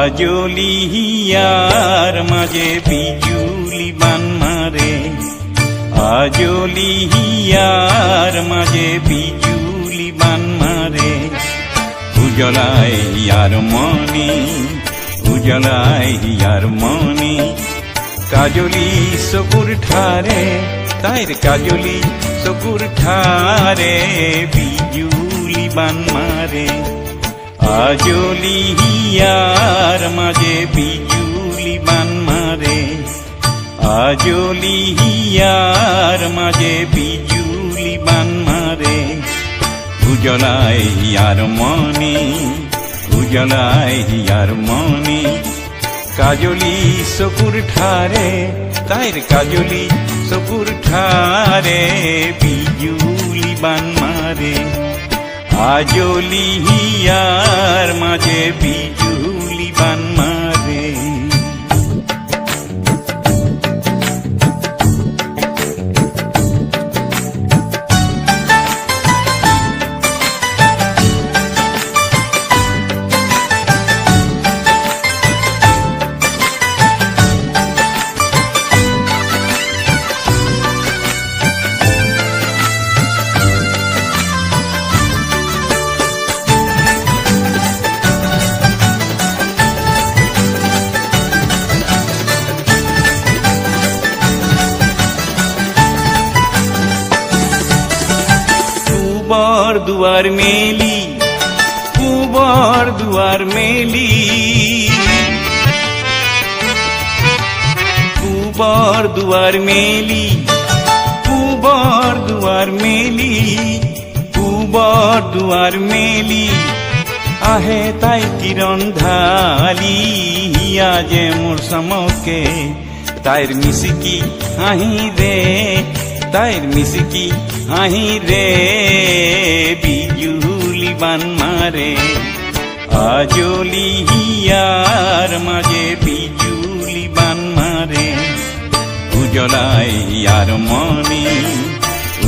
আজলি here মাঝে বিজুলি বান মারে, আজলি হিয়ার মাঝে বিজুলি বান মারে। উজলায় হিয়ার মনি, উজলায় হিয়ার মনি, কাজলি চকুর ঠারে, তাইর কাজলি চকুর ঠারে বিজুলি বান মারে। আজলি হিয়ার মাঝে বিজুলি বান মারে, আজলি হিয়ার মাঝে বিজুলি বান মারে। উজলায় হিয়ার মনি, উজলায় হিয়ার মনি, কাজলি চকুর ঠারে, তাইর কাজলি চকুর ঠারে বিজুলি বান মারে। আজলি হিয়ার মাঝে বিজুলি বান মারে। কুবর দুয়ার মেলি, কুবর দুয়ার মেলি, কুবর দুয়ার মেলি, কুবর দুয়ার মেলি, কুবর দুয়ার মেলি। আহে তাই কিরণ ঢালি, আজে মোর সমকে তাইর মিশিকি হাহি রে, তাইর মিশিকি হাহি রে বিজুলি বান মারে। আজলি হিয়ার মাঝে বিজুলি বান মারে। উজলায় হিয়ার মনি,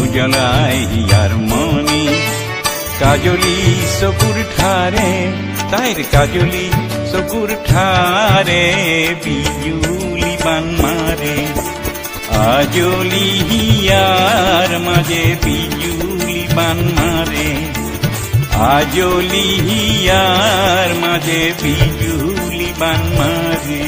উজলায় হিয়ার মনি, কাজলি চকুর ঠারে, তাইর কাজলি চকুর ঠারে বিজুলি বান মারে। আজলি হিয়ার মাঝে বিজুলি বান মারে, আজলি হিয়ার মাঝে বিজুলি বান মারে।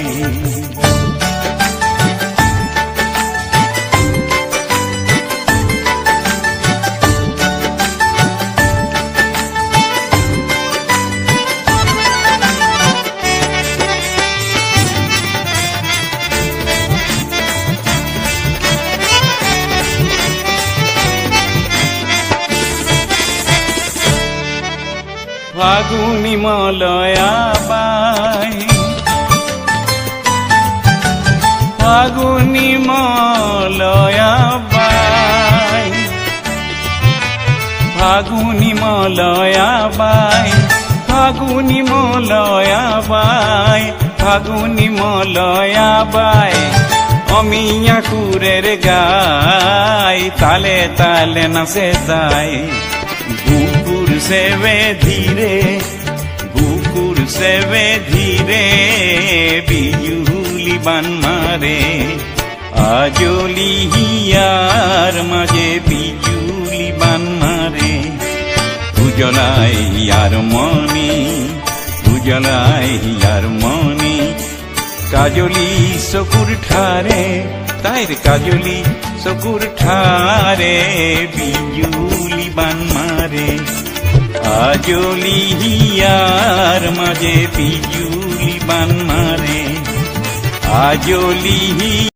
ফাগুনি মলয়া by, ফাগুনি Malaya by, ফাগুনি Malaya by, ফাগুনি Malaya by, ফাগুনি Malaya by. অমিয়া কুরের গাই, তালে তালে নাচে যায়। বুকুর সেবে ধীরে, বুকুর সেবে ধীরে বিজুলি বান মারে। আজলি হিয়ার মাঝে বিজুলি বান মারে। উজলায় হিয়ার মনি, উজলায় হিয়ার মনি, কাজলি চকুর ঠারে, তাইর কাজলি চকুর ঠারে বিজুলি বান মারে। আজলি হিয়ার মাঝে বিজুলি বান মারে, আজলি